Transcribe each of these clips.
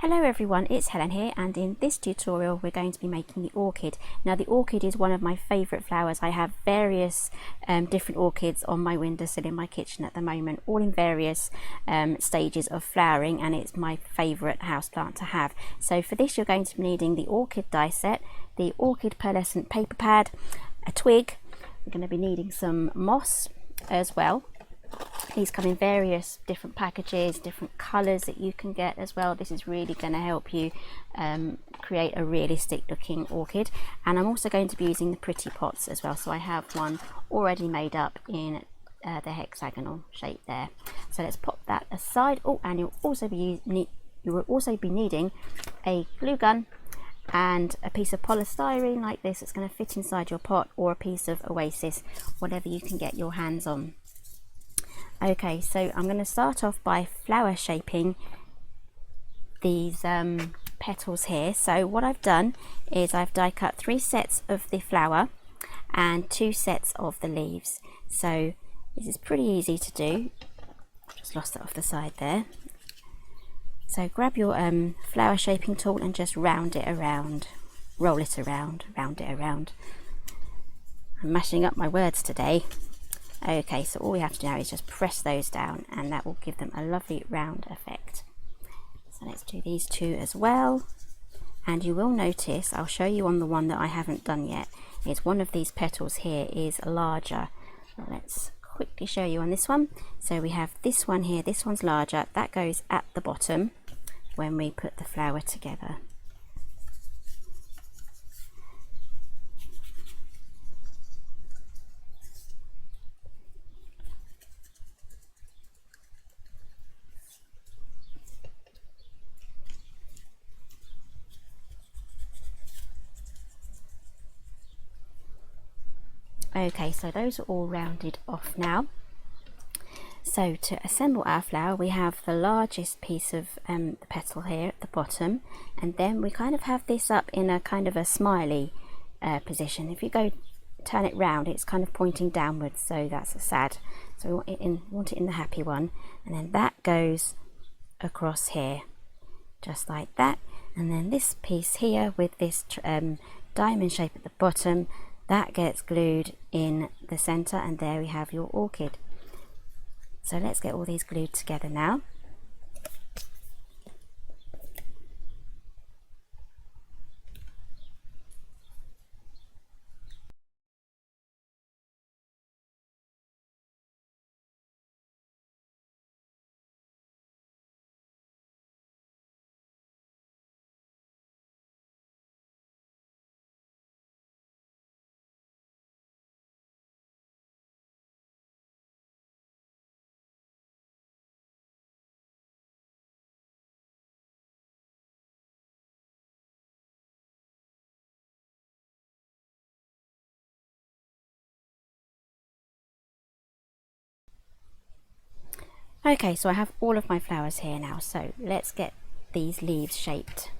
Hello everyone, it's Helen here, and in this tutorial we're going to be making the orchid. Now the orchid is one of my favourite flowers. I have various different orchids on my windowsill in my kitchen at the moment, all in various stages of flowering, and it's my favourite houseplant to have. So for this you're going to be needing the orchid die set, the orchid pearlescent paper pad, a twig. We're going to be needing some moss as well. These come in various different packages, different colours that you can get as well. This is really going to help you create a realistic looking orchid. And I'm also going to be using the pretty pots as well. So I have one already made up in the hexagonal shape there. So let's pop that aside. Oh, and you will also be needing a glue gun and a piece of polystyrene like this. It's going to fit inside your pot, or a piece of Oasis, whatever you can get your hands on. Okay, so I'm going to start off by flower shaping these petals here. So what I've done is I've die cut 3 sets of the flower and 2 sets of the leaves. So this is pretty easy to do. Just lost it off the side there. So grab your flower shaping tool and just round it around, roll it around, round it around. I'm mashing up my words today. Okay, so all we have to do now is just press those down, and that will give them a lovely round effect. So let's do these 2 as well. And you will notice, I'll show you on the one that I haven't done yet, is one of these petals here is larger. So let's quickly show you on this one. So we have this one here, this one's larger, that goes at the bottom when we put the flower together. Okay, so those are all rounded off now. So to assemble our flower, we have the largest piece of the petal here at the bottom, and then we kind of have this up in a kind of a smiley position. If you go turn it round, it's kind of pointing downwards, so that's a sad. So we want it in the happy one, and then that goes across here, just like that. And then this piece here with this diamond shape at the bottom, that gets glued in the center, and there we have your orchid. So let's get all these glued together now. Okay, so I have all of my flowers here now, so let's get these leaves shaped.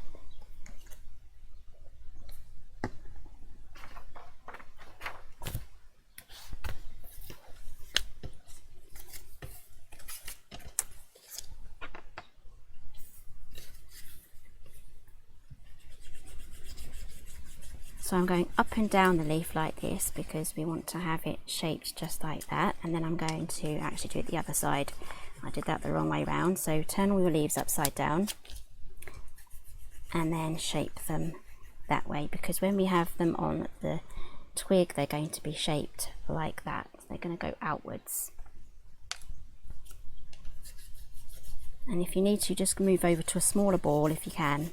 So I'm going up and down the leaf like this because we want to have it shaped just like that, and then I'm going to actually do it the other side. I did that the wrong way round, so turn all your leaves upside down and then shape them that way, because when we have them on the twig they're going to be shaped like that. They're going to go outwards. And if you need to, just move over to a smaller ball if you can.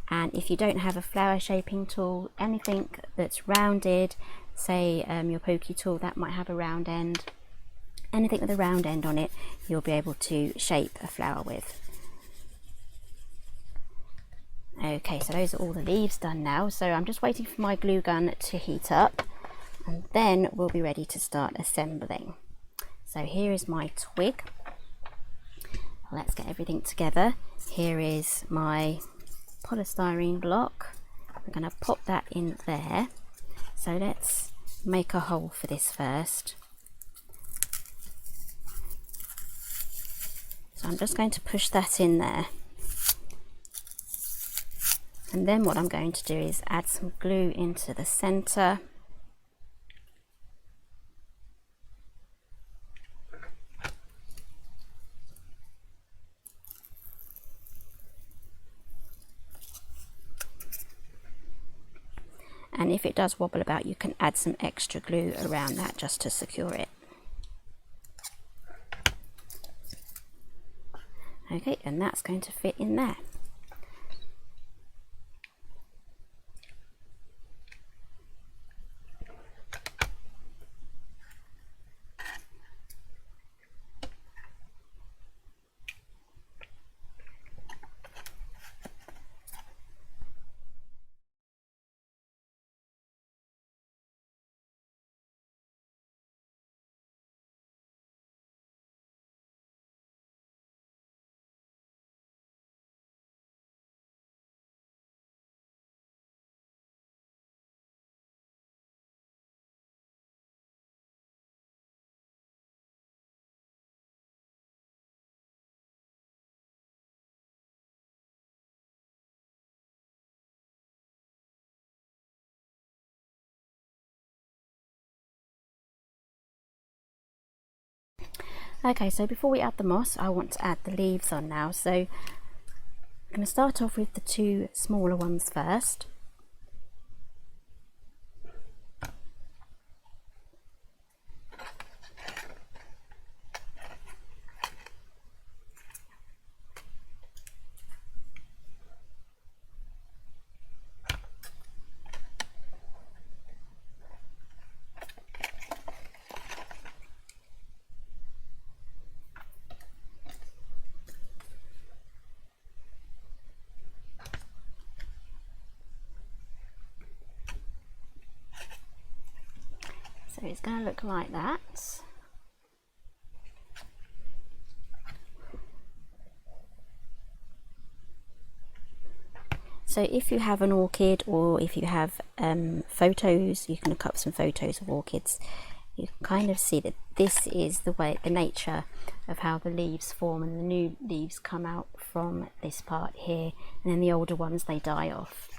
And if you don't have a flower shaping tool, anything that's rounded, say your pokey tool, that might have a round end. Anything with a round end on it, you'll be able to shape a flower with. Okay, so those are all the leaves done now. So I'm just waiting for my glue gun to heat up, and then we'll be ready to start assembling. So here is my twig. Let's get everything together. Here is my polystyrene block. I'm going to pop that in there. So let's make a hole for this first. So I'm just going to push that in there. And then what I'm going to do is add some glue into the center. And if it does wobble about, you can add some extra glue around that just to secure it. Okay, and that's going to fit in there. Okay, so before we add the moss, I want to add the leaves on now. So I'm going to start off with the two smaller ones first. So it's going to look like that. So if you have an orchid, or if you have photos, you can look up some photos of orchids. You can kind of see that this is the nature of how the leaves form, and the new leaves come out from this part here, and then the older ones, they die off.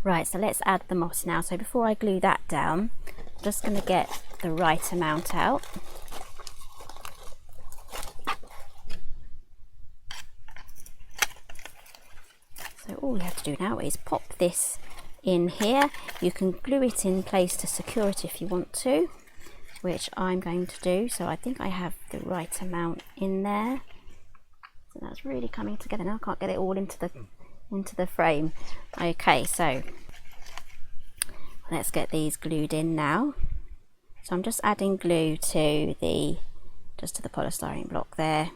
Right, so let's add the moss now. So before I glue that down, I'm just going to get the right amount out. So all we have to do now is pop this in here. You can glue it in place to secure it if you want to, which I'm going to do. So I think I have the right amount in there. So that's really coming together now. I can't get it all into the frame. Okay, so let's get these glued in now. So I'm just adding glue to the polystyrene block there,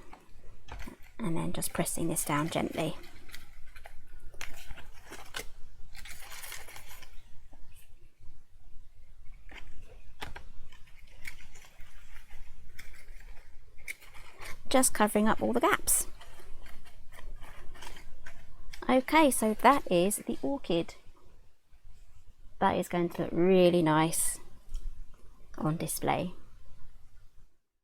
and then just pressing this down gently. Just covering up all the gaps. Okay, so that is the orchid. That is going to look really nice on display.